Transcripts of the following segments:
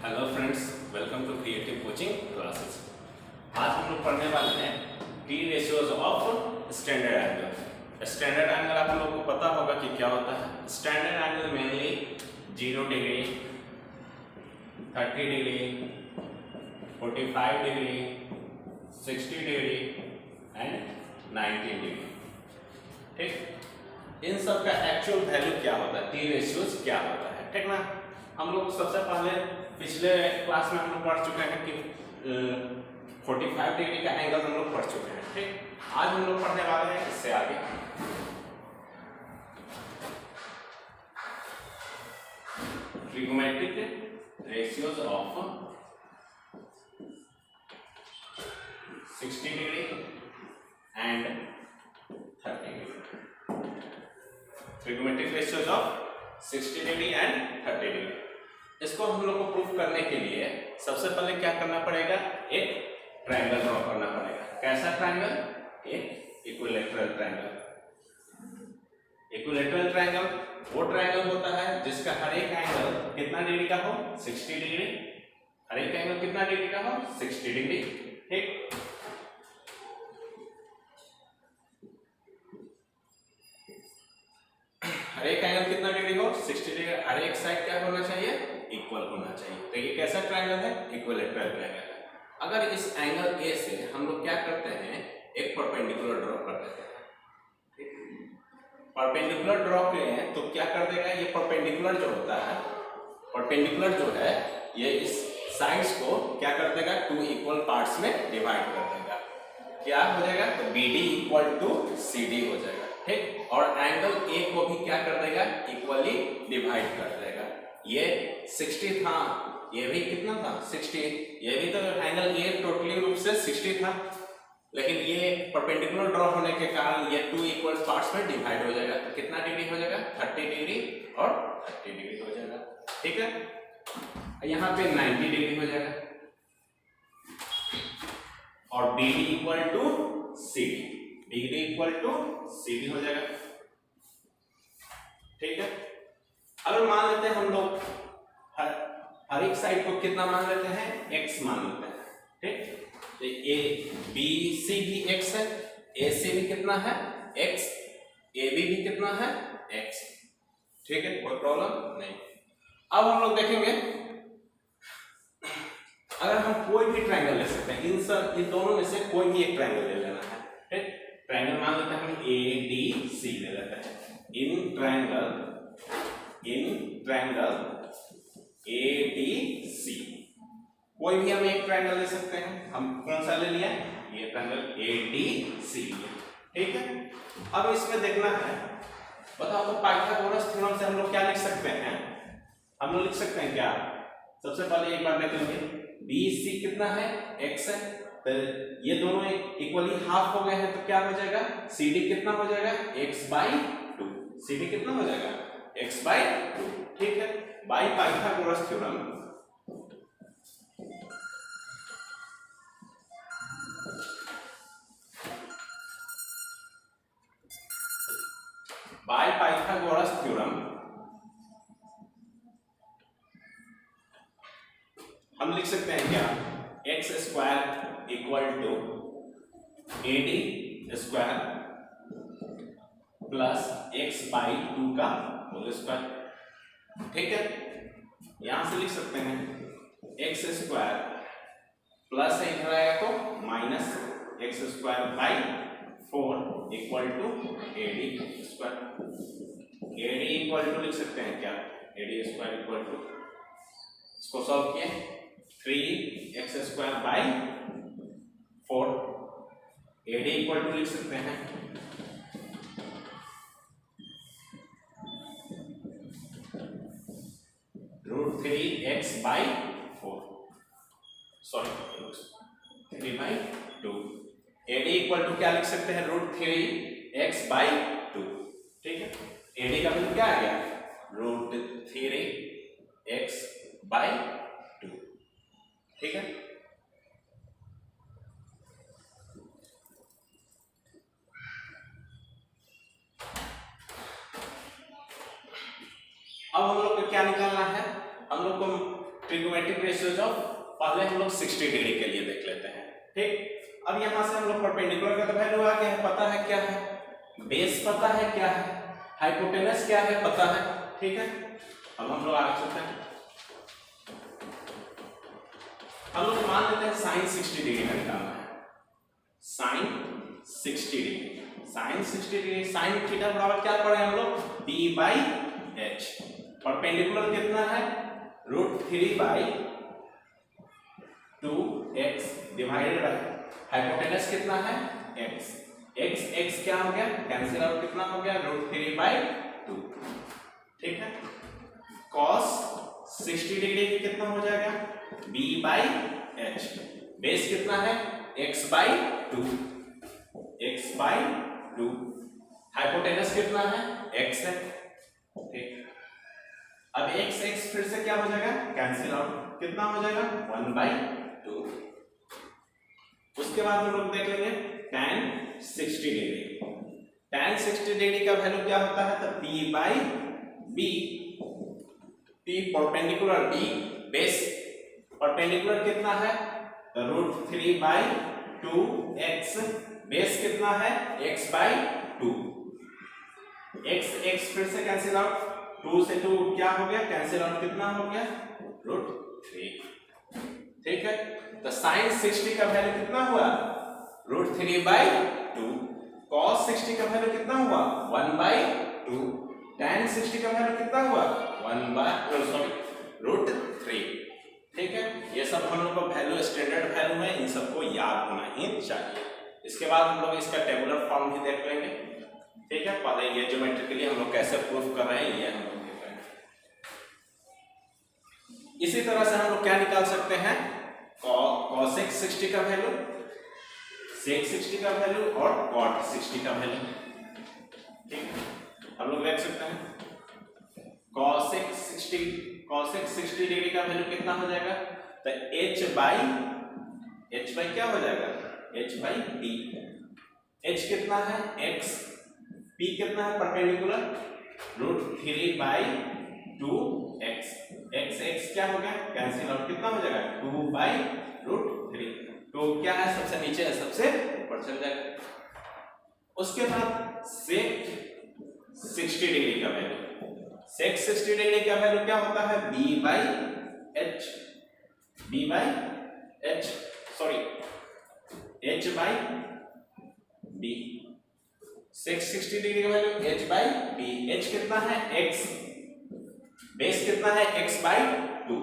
Hello friends, welcome to creative coaching classes. आज हम लोग पढ़ने वाले हैं T ratios of standard angle. Standard angle आप लोगों को पता होगा कि क्या होता है। Standard angle mainly 0 degree, 30 degree, 45 degree, 60 degree and 90 degree. ठीक, इन सब का एक्चुअल वैल्यू क्या होता है, टी रेशियोज क्या होता है, ठीक ना। हम लोग सबसे पहले पिछले क्लास में हम लोग पढ़ चुके हैं कि 45 डिग्री का एंगल हम लोग पढ़ चुके हैं। ठीक, आज हम लोग पढ़ने वाले हैं इससे आगे trigonometric ratios of 60 degree and 30 degree. Trigonometric ratios of 60 degree and 30 degree. इसको हम लोग को प्रूफ करने के लिए सबसे पहले क्या करना पड़ेगा, एक ट्रायंगल ड्रॉ करना पड़ेगा। कैसा ट्रायंगल? एक इक्विलैटरल ट्रायंगल। इक्विलैटरल ट्रायंगल वो ट्रायंगल होता है जिसका हर एक एंगल कितना डिग्री का हो, 60 डिग्री। हर एक एंगल कितना डिग्री का हो, 60 डिग्री। ठीक, हर एक एंगल कितना डिग्री हो, 60 डिग्री। हर एक साइड क्या होना चाहिए, इक्वल होना चाहिए। तो ये कैसा ट्रायंगल है, इक्विलैटरल ट्रायंगल है। अगर इस एंगल ए से हम लोग क्या करते हैं, एक परपेंडिकुलर ड्रॉ कर देते हैं। परपेंडिकुलर ड्रॉ करें तो क्या कर देगा, ये परपेंडिकुलर जो होता है, परपेंडिकुलर जो है ये इस साइड्स को क्या कर देगा, 2 इक्वल पार्ट्स में डिवाइड कर देगा। क्या हो जाएगा, तो BD इक्वल टू CD हो जाएगा। ठीक, और एंगल ए को भी क्या कर देगा, इक्वली डिवाइड कर देगा। ये 60 था, ये भी कितना था, 60। ये भी तो एंगल ए टोटली रूप से 60 था, लेकिन ये परपेंडिकुलर ड्रॉ होने के कारण ये 2 इक्वल पार्ट्स में डिवाइड हो जाएगा। तो कितना डिग्री हो जाएगा, 30 डिग्री और 30 डिग्री हो जाएगा। ठीक है, यहाँ पे 90 डिग्री हो जाएगा और BD equal to CD, degree equal to CD हो जाएगा। ठीक है, अगर मान लेते हैं हम लोग हर एक साइड को कितना मान लेते हैं, x मान लेते हैं। ठीक, तो ABC भी x है, AC भी कितना है, x, AB भी कितना है, x। ठीक है, कोई प्रॉब्लम नहीं। अब हम लोग देखेंगे, अगर हम कोई भी ट्रायंगल ले सकते हैं, इन दोनों में से कोई भी एक ट्रायंगल ले लेना है। ठीक, ट्रायंगल मान लेते हैं हम ADC ले लेते हैं। इन ट्रायंगल ADC कोई भी हम एक ट्रायंगल ले सकते हैं। हम कौन सा ले लिया, ये ट्रायंगल ADC लिया। ठीक है, अब इसमें देखना है, बताओ तो पाइथागोरस थ्योरम से हम लोग क्या लिख सकते हैं, हम लोग लिख सकते हैं क्या। सबसे पहले एक बार देखेंगे, BC कितना है, x है, तो ये दोनों इक्वली हाफ हो गए हैं, तो क्या हो जाएगा, CD कितना हो जाएगा, x/2। CD कितना हो जाएगा, x/2। ठीक है, बाय पाइथागोरस थ्योरम हम लिख सकते हैं क्या, x² equal to AD² plus x/2 का होल स्क्वायर। ठीक है, यहां से लिख सकते हैं x² प्लस इधर आएगा तो minus x²/4 equal to AD²। AD equal to लिख सकते हैं क्या, AD² इक्वल टू, इसको सॉल्व किए, 3x² by 4। AD equal to लिख सकते हैं √3x/4, sorry 3/2। AD equal to क्या लिख सकते हैं, √3x/2। ठीक है, AD का वैल्यू क्या आ गया, √3x/2। ठीक है, अब हम लोग को क्या निकालना है, हम लोग को ट्रिग्नोमेट्रिक रेशियोज ऑफ, पहले हम लोग 60 डिग्री के लिए देख लेते हैं। ठीक, अब यहां से हम लोग परपेंडिकुलर का तो वैल्यू आ गया है, पता है क्या है, बेस पता है क्या है, हाइपोटेनस क्या है पता है। ठीक है, अब हम लोग आगे चलते हैं। हम लोग मान लेते हैं साइन 60 डिग्री का निकालना है, sine 60 degree, sine 60 degree, sine theta बराबर क्या पढ़े हम लोग, b बाई एच। परपेंडिकुलर कितना है, √3/2x डिवाइडेड बाय हाइपोटेनस कितना है x, x क्या हो गया, कैंसिल आउट, कितना हो गया, √3/2। ठीक है, cos 60 डिग्री की कितना हो जाएगा, b बाई एच, बेस कितना है, x/2, x/2, हाइपोटेनस कितना है, x है। ठीक, अब x फिर से क्या हो जाएगा, कैंसिल आउट, कितना हो जाएगा, 1/2। उसके बाद हम लोग देख लेंगे tan 60 डिग्री, tan 60 डिग्री का वैल्यू क्या होता है, तो p/b, p perpendicular b, base perpendicular कितना है, √3/2x, बेस कितना है, x/2, x फिर से कैंसिल आउट, 2 से 2 क्या हो गया, कैंसिल आउट, कितना हो गया, √3। ठीक है, तो साइन 60 का वैल्यू कितना हुआ, √3/2, cos 60 का वैल्यू कितना हुआ, 1/2, tan 60 का वैल्यू कितना हुआ, √3। ठीक है, ये सब हम लोग को वैल्यू स्टैंडर्ड वैल्यू है, इन सबको याद होना ही चाहिए। इसके बाद हम लोग इसका टेबुलर फॉर्म भी देख लेंगे। ठीक है, पहले ये ज्योमेट्रिकली हम लोग कैसे प्रूफ कर रहे हैं ये हम लोग देख रहे हैं। इसी तरह से हम लोग क्या निकाल सकते हैं, cosec 60 का वैल्यू, sec 60 का वैल्यू और cot 60 का वैल्यू। ठीक, हम लोग देख सकते हैं cosec 60 डिग्री का वैल्यू कितना हो जाएगा, तो h बाई क्या हो जाएगा, h/p, h कितना है, x, p कितना है, परपेंडिकुलर, √3/2x, x क्या हो गया, कैंसिल आउट, कितना हो जाएगा, 2/√3, तो क्या है, सबसे नीचे है, सबसे ऊपर चल जाएगा। उसके बाद sec 60 डिग्री का वैल्यू, sec 60 डिग्री का वैल्यू क्या होता है, h/b, sec 60 डिग्री का वैल्यू h/b, h कितना है, x, बेस कितना है, x/2,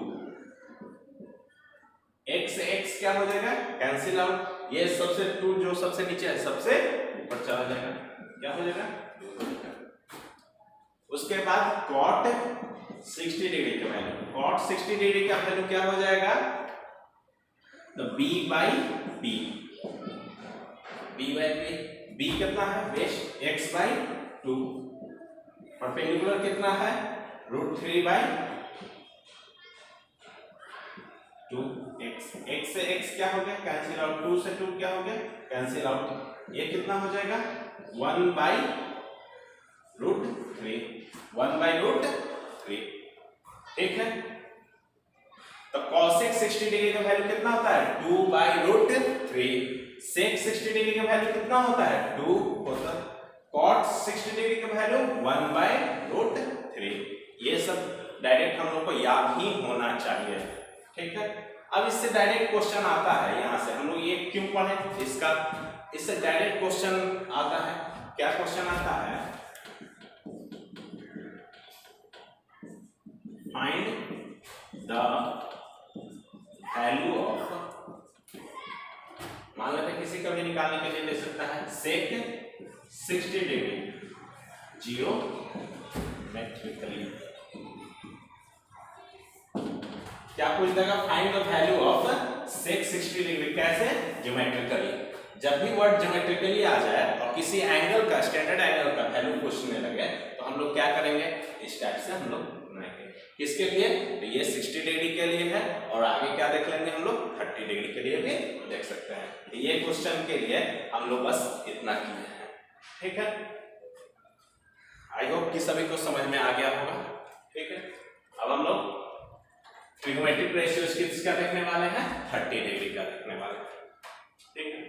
x क्या हो जाएगा, कैंसिल आउट, ये सबसे 2 जो सबसे नीचे है सबसे ऊपर चला जाएगा, क्या हो जाएगा, 2। उसके बाद cot 60 डिग्री का वैल्यू, cot 60 डिग्री का वैल्यू क्या हो जाएगा, तो b/p, b कितना है, बेस x/2, परपेंडिकुलर कितना है, √3/2x, x से x क्या हो गया, कैंसिल आउट, 2 से 2 क्या हो गया, कैंसिल आउट, ये कितना हो जाएगा, 1/√3। ठीक है, तो cosec 60 डिग्री का वैल्यू कितना होता है, 2/√3, sec 60 डिग्री का वैल्यू कितना होता है, 2 होता है, cot 60 डिग्री का वैल्यू 1/√3। ये सब डायरेक्ट हम लोग को याद ही होना चाहिए। ठीक है, अब इससे डायरेक्ट क्वेश्चन आता है, यहां से हम लोग ये क्यों पढ़े, इससे डायरेक्ट क्वेश्चन आता है, क्या क्वेश्चन आता है, फाइंड द वैल्यू ऑफ, मान लेते हैं किसी का भी निकालने के लिए ले सकता है, sec 60 डिग्री जियोमेट्रिकली, क्या पूछ देगा, find the value of sec 60 degree, कैसे, ज्योमेट्रिकली। जब भी वर्ड ज्योमेट्रिकली आ जाए और किसी एंगल का, स्टैंडर्ड एंगल का वैल्यू पूछने लगे तो हम लोग क्या करेंगे, इस टाइप से हम लोग बनाएंगे। किसके लिए, तो ये 60 डिग्री के लिए है, और आगे क्या देख लेंगे हम लोग, 30 डिग्री के लिए भी देख सकते हैं। तो ये क्वेश्चन के लिए हम लोग बस इतना किए हैं। ठीक है, आई होप कि सभी को समझ में आ गया होगा। ठीक है, अब हम लोग ट्रिग्नोमेट्रिक रेशियोज किसका देखने वाले हैं? 30 डिग्री का देखने वाले हैं। ठीक है,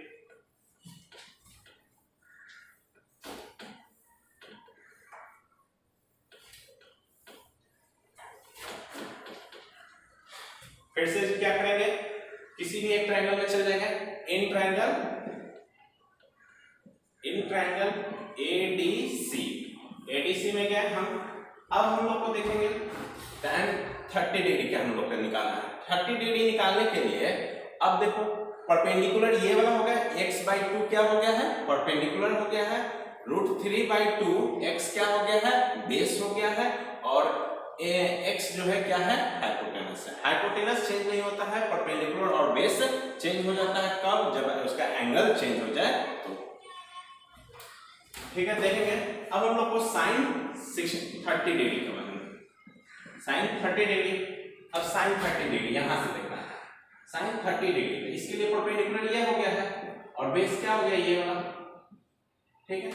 फिर से क्या करेंगे, किसी भी एक ट्रायंगल में चल जाएंगे। इन ट्रायंगल एडीसी, एडीसी में क्या है हम लोग को देखेंगे tan 30 डिग्री का हम लोग को निकालना है। 30 डिग्री निकालने के लिए अब देखो परपेंडिकुलर ये वाला हो गया, x/2 क्या हो गया है? परपेंडिकुलर हो गया है। √3/2 x क्या हो गया है? बेस हो गया है। और x जो है क्या है? हाइपोटेनस है। हाइपोटेनस चेंज नहीं होता है, परपेंडिकुलर और बेस चेंज हो जाता है कब? जब उसका एंगल चेंज हो जाए तो। ठीक है, देखेंगे अब हम लोग को sin 30 डिग्री का बनाना। sin 30 डिग्री, अब sin 30 डिग्री यहां से देखना है। sin 30 डिग्री तो इसके लिए परपेंडिकुलर ये हो गया है और बेस क्या हो गया? ये वाला। ठीक है,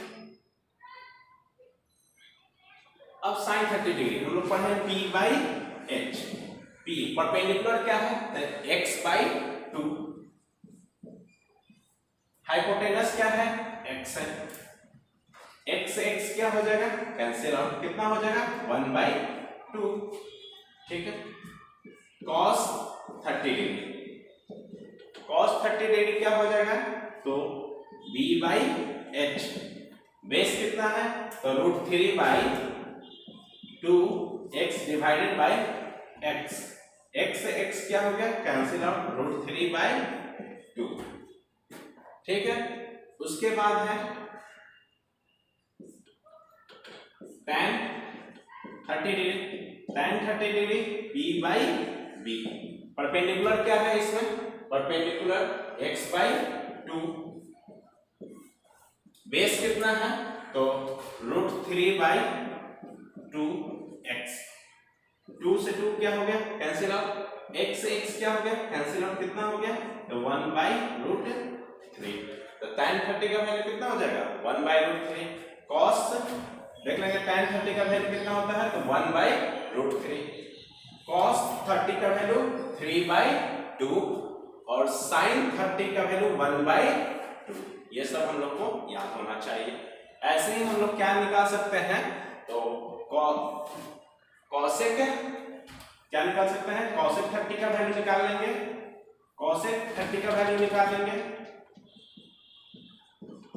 अब sin 30 डिग्री हम लोग पढ़े p/h। p परपेंडिकुलर क्या है? x/2। हाइपोटेनस क्या है? x है। x x क्या हो जाएगा? Cancel out. कितना हो जाएगा? 1/2। ठीक है, cos 30 डिग्री, cos 30 डिग्री क्या हो जाएगा? तो b/h। बेस कितना है? तो √3/2 x divided by x। x से x क्या हो गया? Cancel out, √3/2। ठीक है, उसके बाद है tan 30 degree. tan 30 degree b/b। Perpendicular क्या है इसमें? Perpendicular x/2। बेस कितना है? तो √3/2x। 2 से 2 क्या हो गया? Cancel out. x से x क्या हो गया? Cancel out. कितना हो गया? तो 1/√3। तो tan 30 का वैल्यू कितना हो जाएगा? 1/√3। cos देख लेंगे tan 30 का वैल्यू कितना होता है? तो 1/√3। cos 30 का वैल्यू 3/2 और sin 30 का वैल्यू 1/2। ये सब हम लोग को याद होना चाहिए। ऐसे ही हम लोग क्या निकाल सकते हैं? तो cosec क्या निकाल सकते हैं? cosec 30 का वैल्यू निकाल लेंगे। cosec 30 का वैल्यू निकाल लेंगे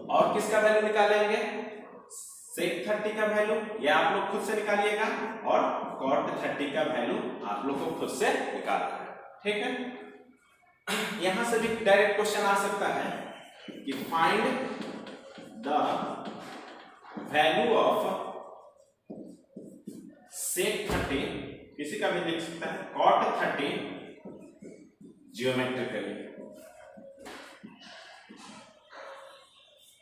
और किसका वैल्यू निकालेंगे? sec 30 का वैल्यू, ये आप लोग खुद से निकालिएगा, और cot 30 का वैल्यू आप लोग को खुद से निकालना है। ठीक है, यहां से भी डायरेक्ट क्वेश्चन आ सकता है कि find the value of sec 30, किसी का भी लिख सकता है cot 30 जियोमेट्रिकली।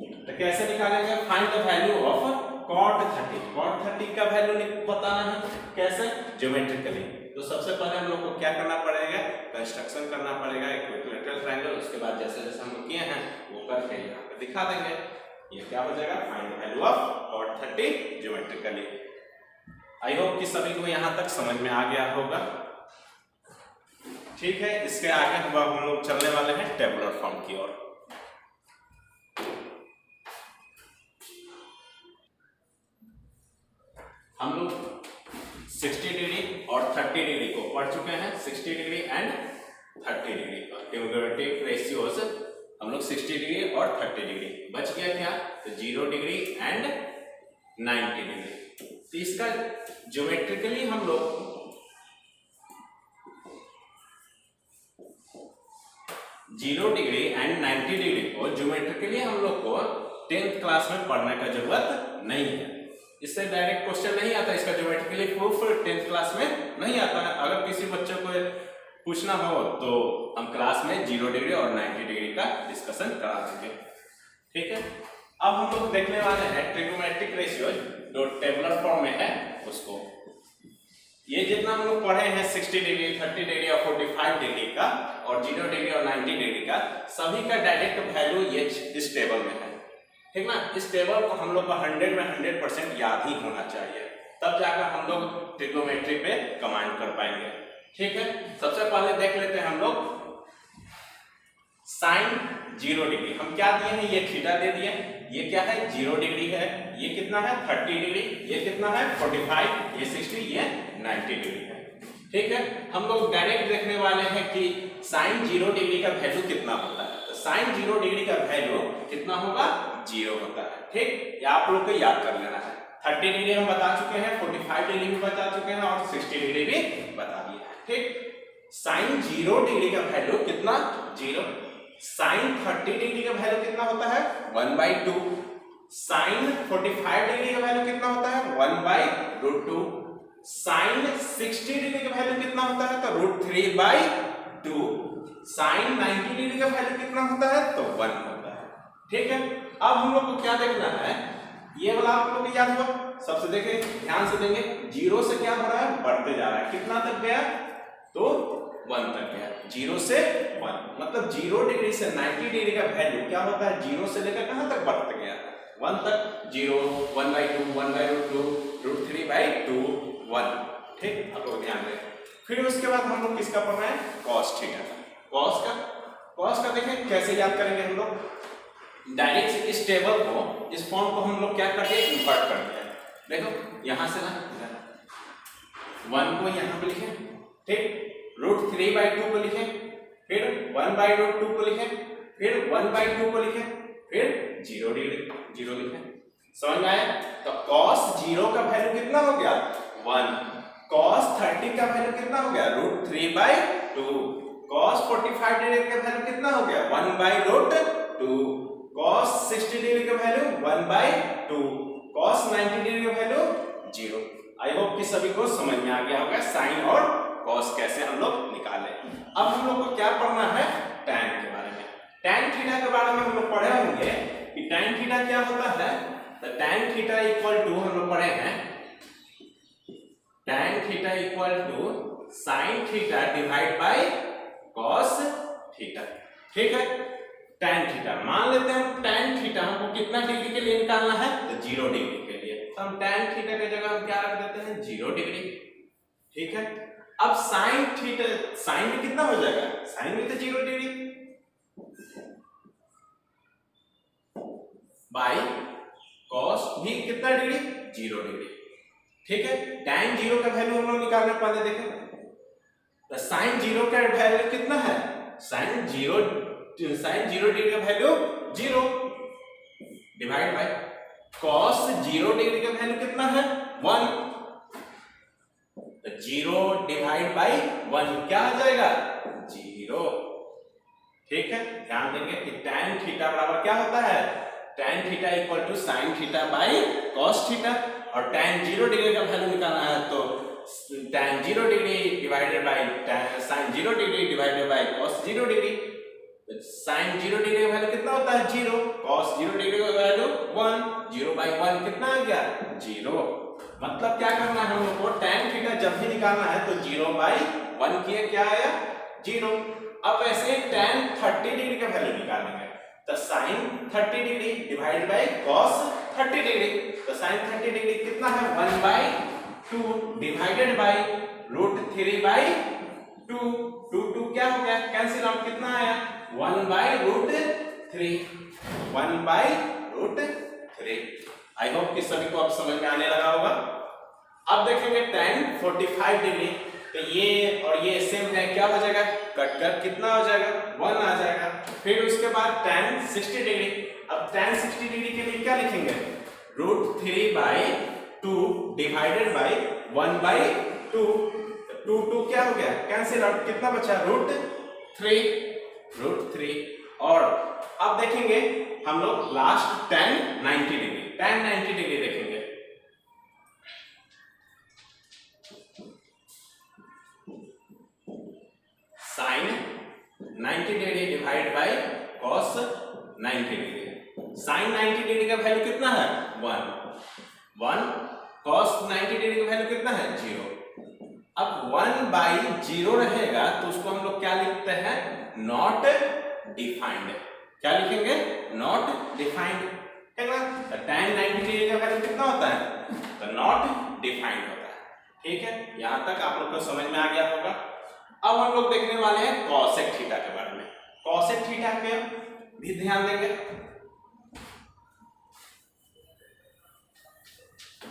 तो कैसे निकालेंगे? Find the value of cot 30। cot 30 का वैल्यू बताना है, कैसे? ज्योमेट्रिकली। तो सबसे पहले हम लोग को क्या करना पड़ेगा? कंस्ट्रक्शन करना पड़ेगा इक्विलैटरल ट्रायंगल। उसके बाद जैसे जैसे हम लोग किए हैं वो करके यहाँ पे दिखा देंगे। ये क्या हो जाएगा? Find the value of cot 30 geometrically. I hope कि सभी को यहाँ तक समझ में आ गया होगा। ठीक है, इसके आगे हम लोग चलने वाले हैं टेबुलर फॉर्म की ओर। हम लोग 60 डिग्री और 30 डिग्री को पढ़ चुके हैं। 60 डिग्री एंड 30 डिग्री का ट्रिग्नोमेट्रिक रेशियोज हम लोग 60 डिग्री और 30 डिग्री। बच गया क्या? तो 0 डिग्री एंड 90 डिग्री। तो इसका ज्योमेट्रिकली हम लोग 0 डिग्री एंड 90 डिग्री को ज्योमेट्रिकली हम लोग को 10th क्लास में पढ़ने का जरूरत नहीं है। इससे डायरेक्ट क्वेश्चन नहीं आता, इसका ज्योमेट्रिकली प्रूफ 10th क्लास में नहीं आता है। अगर किसी बच्चे को पूछना हो तो हम क्लास में 0 डिग्री और 90 डिग्री का डिस्कशन करा देंगे। ठीक है, अब हम लोग देखने वाले हैं ट्रिग्नोमेट्रिक रेशियो जो टेबुलर फॉर्म में है उसको। ये जितना हम लोग पढ़े हैं 60 डिग्री, 30 डिग्री और 45 डिग्री का और 0 डिग्री और 90 डिग्री का, सभी का डायरेक्ट वैल्यू ये इस टेबल में है। ठीक ना? इस टेबल को हम लोग को 100 में 100% याद ही होना चाहिए, तब जाकर हम लोग ट्रिग्नोमेट्री पे कमांड कर पाएंगे। ठीक है, सबसे पहले देख लेते हैं हम लोग साइन 0 डिग्री। हम क्या दिए हैं, ये थीटा दे दिए, ये क्या है 0 डिग्री है, ये कितना है 30 डिग्री, ये कितना है 45, ये 60, ये 90 डिग्री है। ठीक है, हम लोग डायरेक्ट देखने वाले हैं कि साइन 0 डिग्री का वैल्यू कितना होता है। तो साइन 0 डिग्री का वैल्यू कितना होगा, 0 होता है। ठीक, ये आप लोग को याद कर लेना है। 30 डिग्री हम बता चुके हैं, 45 डिग्री भी बता चुके हैं और 60 डिग्री भी बता दिए हैं। ठीक, साइन 0 डिग्री का वैल्यू कितना, 0। साइन 30 डिग्री का वैल्यू कितना होता है, 1/2। साइन 45 डिग्री का वैल्यू कितना होता है, 1/√2। साइन 60 डिग्री का वैल्यू कितना होता है, तो √3/2। साइन 90 डिग्री का वैल्यू कितना होता है, तो 1 होता है। ठीक है, अब हम लोग को क्या देखना है, ये वाला आप लोग को याद हुआ। सबसे देखें, ध्यान से देंगे, 0 से क्या हो रहा है, बढ़ते जा रहा है। कितना तक गया, तो 1 तक गया। 0 से 1 मतलब 0 डिग्री से 90 डिग्री का वैल्यू क्या होता है, 0 से लेकर कहां तक बढ़ते गया, 1 तक। 0, 1/2, 1/√2, √3/2, 1। ठीक, आप लोग ध्यान दें। फिर उसके बाद हम लोग किसका पढ़ रहे हैं, cos थीटा का। cos का देखें कैसे याद करेंगे हम लोग। डायरेक्ट इस टेबल को, इस फॉर्म को हम लोग क्या करते हैं, इन्वर्ट करते हैं। देखो यहां से ना 1 को यहां पे लिखें, ठीक, √3/2 को लिखें, फिर 1/√2 को लिखें, फिर 1/2 को लिखें, फिर 0 डिग्री 0 लिखें। समझ में आया। तो cos 0 का वैल्यू कितना हो गया, 1। cos 30 का वैल्यू कितना हो गया, √3/2। cos 45 डिग्री का वैल्यू कितना हो गया, 1/√2। cos 60 डिग्री का वैल्यू 1/2। cos 90 डिग्री का वैल्यू 0। आई होप कि सभी को समझ में आ गया होगा साइन और cos कैसे हम लोग निकालें। अब हम लोग को क्या पढ़ना है, tan के बारे में। tan थीटा के बारे में हम लोग पढ़े होंगे कि tan थीटा क्या होता है। तो tan थीटा इक्वल टू हम लोग पढ़े हैं, tan theta equal to sin theta divide by cos theta. ठीक है, tan थीटा मान लेते हैं हम, tan थीटा हमको कितना डिग्री के लिए निकालना है, तो 0 डिग्री के लिए। तो हम tan थीटा की जगह हम क्या रख देते हैं, 0 डिग्री। ठीक है, अब साइन थीटा, साइन में कितना हो जाएगा, साइन में तो 0 डिग्री बाय cos भी कितना डिग्री, 0 डिग्री। ठीक है, tan 0 का वैल्यू हम लोग निकालने पहले देखें। तो साइन 0 का वैल्यू कितना है, साइन 0 डिग्री का value 0 divide by cos 0 degree का वैल्यू कितना है, 1। 0 डिवाइड बाई 1 क्या आ जाएगा, 0। ठीक है, ध्यान देंगे कि tan थीटा बराबर क्या होता है, tan theta equal to sin theta by cos theta. और tan 0 डिग्री का वैल्यू निकालना है तो tan 0 degree divided by sin 0 degree divided by cos 0 degree. sin 0 degree का वैल्यू कितना होता है, 0। cos 0 डिग्री का वैल्यू 1, 0/1 कितना आ गया, 0। मतलब क्या करना है हम लोग को, tan थीटा जब भी निकालना है तो 0/1 किए क्या आया, 0। अब वैसे tan 30 डिग्री का वैल्यू निकालेंगे तो sin 30 degree divide by cos 30 degree. तो sin 30 डिग्री कितना है, 1/2 डिवाइडेड बाय √3/2। 2 क्या हो गया, कैंसिल आउट, कितना आया 1/√3। 1/√3। आई होप कि सभी को अब समझ में आने लगा होगा। अब देखेंगे tan 45 डिग्री, तो ये और ये सेम है, क्या हो जाएगा, कट कर कितना हो जाएगा, 1 आ जाएगा। फिर उसके बाद tan 60 डिग्री। अब tan 60 डिग्री के लिए क्या लिखेंगे, √3/2 डिवाइडेड बाय 1/2। 2 क्या हो गया, कैंसिल आउट, कितना बचा, √3। और अब देखेंगे हम लोग last tan 90 degree. tan 90 degree देखेंगे, sin 90 degree divide by cos 90 degree. sin 90 degree का वैल्यू कितना है, 1। cos 90 डिग्री का वैल्यू कितना है, 0। अब 1/0 रहेगा तो उसको हम लोग क्या लिखते हैं, नॉट डिफाइंड। क्या लिखेंगे, नॉट डिफाइंड। ठीक है, तो tan 90 डिग्री का वैल्यू कितना होता है, तो नॉट डिफाइंड होता है। ठीक है, यहां तक आप लोग को समझ में आ गया होगा। अब हम लोग देखने वाले हैं कॉसेक थीटा के बारे में। कॉसेक थीटा के भी ध्यान देंगे।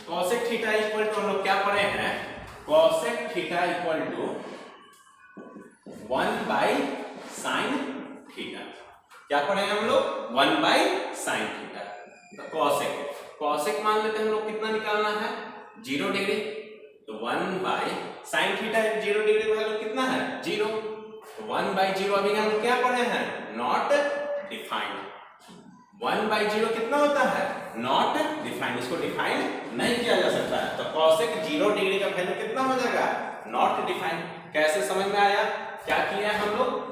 कॉसेक थीटा इक्वल टू हम लोग क्या पढ़े हैं, cosec theta equal to 1 by sine theta. क्या पढ़े हैं हम लोग, 1 बाई साइन थीटा। तो कॉसेक मान लेते हैं हम लोग, कितना निकालना है, 0 डिग्री। तो 1 बाई साइन थीटा 0 डिग्री का वैल्यू कितना है, 0। तो 1 बाई 0 अभी हम लोग क्या पढ़े हैं, नॉट डिफाइंड। 1 बाई 0 कितना होता है, नॉट डिफाइंड, इसको डिफाइन नहीं किया जा सकता है। तो कॉसेक 0 डिग्री का वैल्यू कितना हो जाएगा, नॉट डिफाइंड। कैसे समझ में आया, क्या किया हम लोग,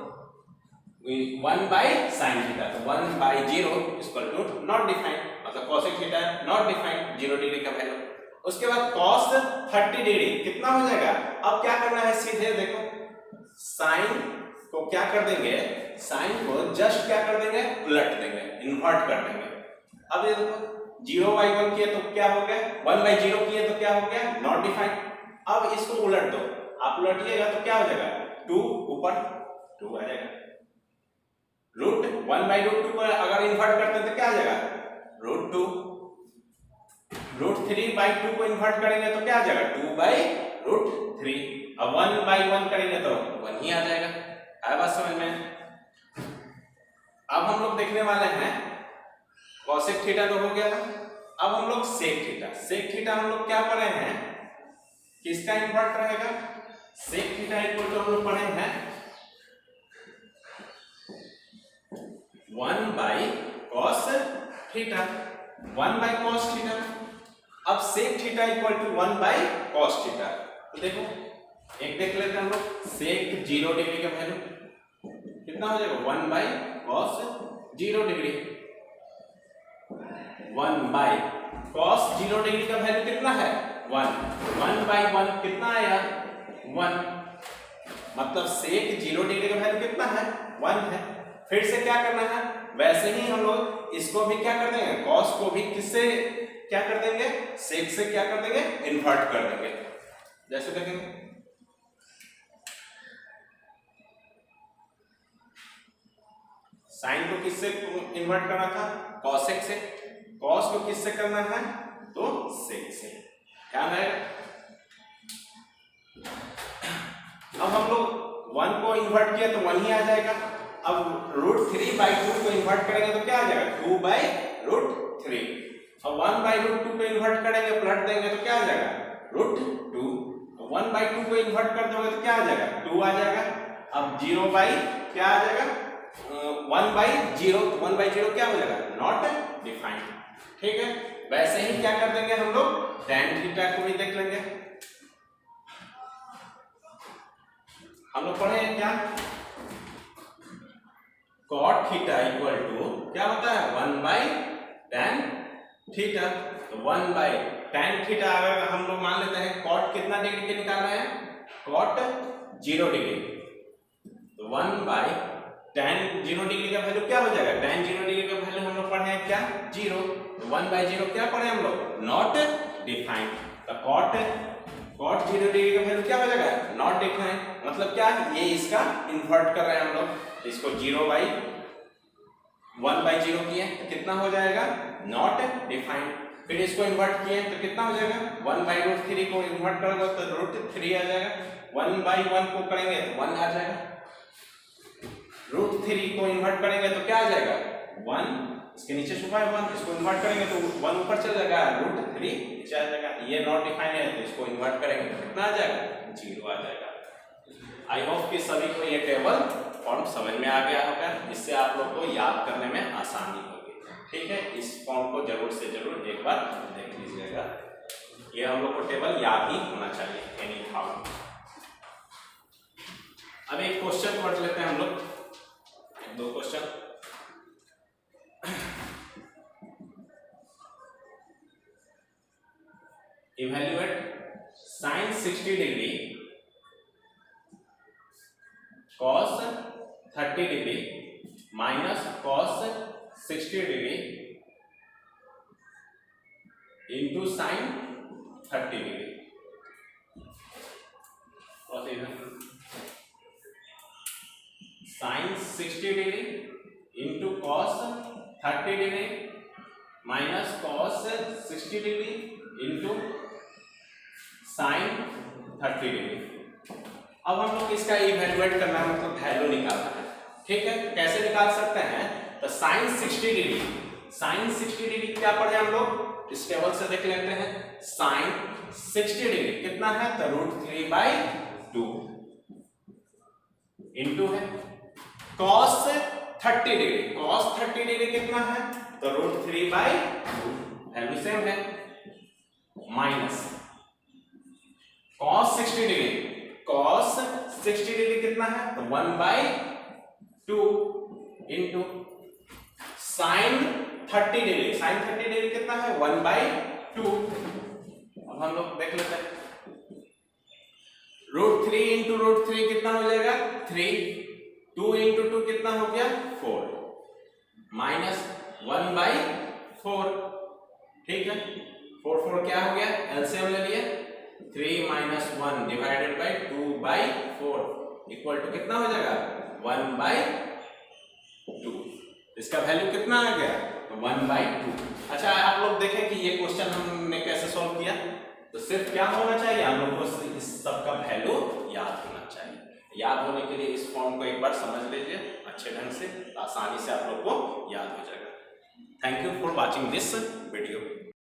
1 बाई साइन थीटा, तो 1 by 0 equal to not defined, मतलब cosec theta not defined 0 degree का वैल्यू। उसके बाद कॉस 30 डिग्री कितना हो जाएगा। अब क्या करना है, सीधे देखो, साइन को क्या कर देंगे, साइन को जस्ट क्या कर देंगे, उलट देंगे, इन्वर्ट कर देंगे। अब ये देखो 0 बाई 1 किए तो क्या हो गया, 1 बाई 0 किए तो क्या हो गया, नॉट डिफाइंड। अब इसको उलट दो, आप उलटिएगा तो क्या हो जाएगा, 2 ऊपर 2 आ जाएगा। रूट 1 बाई रूट 2 को अगर इन्वर्ट करते हैं तो क्या आ जाएगा, रूट 2। रूट 3 बाई 2 को इन्वर्ट करेंगे तो क्या आ जाएगा, 2 बाई रूट 3। अब 1 बाई 1 करेंगे तो 1 ही आ जाएगा। आया बात समझ में। अब हम लोग देखने वाले हैं, कॉसेक थीटा तो हो गया। अब हम लोग सेक थीटा, सेक थीटा हम लोग क्या पढ़े हैं, किसका इन्वर्ट रहेगा, सेक थीटा इक्वल टू हम लोग पढ़े हैं 1 by cos theta, 1 by cos theta. अब sec theta equal to 1 by cos theta. तो देखो एक देख लेते हैं हम लोग, सेक 0 डिग्री का वैल्यू कितना हो जाएगा, 1 by cos 0 degree. 1 by cos 0 degree का वैल्यू कितना है, 1। 1 बाई 1 कितना आया, 1। मतलब सेक 0 डिग्री का वैल्यू कितना है, 1 है। फिर से क्या करना है, वैसे ही हम लोग इसको भी क्या कर देंगे, कॉस को भी किससे क्या कर देंगे, सेक से क्या कर देंगे, इन्वर्ट कर देंगे। जैसे देखेंगे साइन को किससे इन्वर्ट करना था, कॉसेक से। कॉस को किससे करना है, तो सेक से। ध्यान है। अब हम लोग 1 को इन्वर्ट किया तो 1 ही आ जाएगा। अब रूट 3 बाई 2 को इन्वर्ट करेंगे तो क्या आ जाएगा, 2 बाई रूट 3। अब 1 बाई रूट 2 को इन्वर्ट करेंगे, पलट देंगे तो क्या आ जाएगा, रूट 2। 1 बाई 2 को इन्वर्ट कर दोगे तो क्या आ जाएगा, 2 आ जाएगा। अब 0 बाई क्या आ जाएगा, 1 बाई 0, 1 बाई 0 क्या हो जाएगा, नॉट डिफाइंड। ठीक है, वैसे ही क्या कर देंगे हम लोग, tan थीटा को भी देख लेंगे। हम लोग पढ़े हैं क्या, cot थीटा इक्वल टू क्या होता है, 1 बाई tan थीटा। तो 1 बाई tan थीटा अगर हम लोग मान लेते हैं, cot कितना डिग्री के निकाल रहे हैं, cot 0 डिग्री। तो 1 बाई tan 0 डिग्री का वैल्यू क्या हो जाएगा, tan 0 डिग्री का वैल्यू हम लोग पढ़े हैं क्या, 0। तो 1 बाई 0 क्या पढ़े हम लोग, नॉट डिफाइंड। तो cot 0 डिग्री का वैल्यू क्या हो जाएगा, नॉट डिफाइंड। मतलब क्या, ये इसका इन्वर्ट कर रहे हैं हम लोग, इसको 0 बाई 1 बाई 0 किए तो कितना हो जाएगा, नॉट डिफाइंड। फिर इसको इन्वर्ट किए तो कितना हो जाएगा, 1 बाई रूट 3 को इन्वर्ट करोगे तो रूट 3 आ जाएगा। 1 बाई 1 को करेंगे तो 1 आ जाएगा। रूट 3 को इन्वर्ट करेंगे तो क्या आ जाएगा, 1, इसके नीचे छुपा है 1, इसको इन्वर्ट करेंगे तो 1 ऊपर चल जाएगा, रूट 3 नीचे आ जाएगा। ये नॉट डिफाइंड है तो इसको इन्वर्ट करेंगे तो कितना आ जाएगा, 0 आ जाएगा। आई होप कि सभी को ये टेबल फॉर्म समझ में आ गया होगा, इससे आप लोग को याद करने में आसानी होगी। ठीक है, इस फॉर्म को जरूर से जरूर एक बार देख लीजिएगा, ये हम लोग को टेबल याद ही होना चाहिए एनी हाउ। अब एक क्वेश्चन पढ़ लेते हैं हम लोग, 2 question. Evaluate sine 60 degree cos 30 degree minus cos 60 degree into sine 30 degree. Sine 60 degree into cos 30 degree minus cos 60 degree into sine 30 degree. अब हम लोग इसका इवैल्यूएट करना है, मतलब वैल्यू निकालना है। ठीक है, कैसे निकाल सकते हैं? तो साइन 60 डिग्री, साइन 60 डिग्री क्या पढ़े हम लोग, इस टेबल से देख लेते हैं। साइन 60 डिग्री कितना है? तो √3/2 इंटू है कॉस 30 डिग्री, कॉस 30 डिग्री कितना है? तो √3/2, वैल्यू सेम है, minus cos 60 degree, cos 60 degree कितना है? तो 1/2 into sine 30 degree, sine 30 degree कितना है? 1/2। अब हम लोग देख लेते हैं, √3 इंटू √3 कितना हो जाएगा? 3, 2 इंटू 2 कितना हो गया? 4, माइनस 1/4। ठीक है, 4 क्या हो गया? एलसीएम ले लिए, 3 - 1 डिवाइडेड बाई 2/4 इक्वल टू कितना हो जाएगा? 1/2। इसका वैल्यू कितना आ गया? तो 1/2। अच्छा, आप लोग देखें कि ये क्वेश्चन हमने कैसे सॉल्व किया। तो सिर्फ क्या होना चाहिए, हम लोग को इस सब का वैल्यू याद होना चाहिए। याद होने के लिए इस फॉर्म को एक बार समझ लीजिए अच्छे ढंग से, आसानी से आप लोग को याद हो जाएगा। Thank you for watching this video.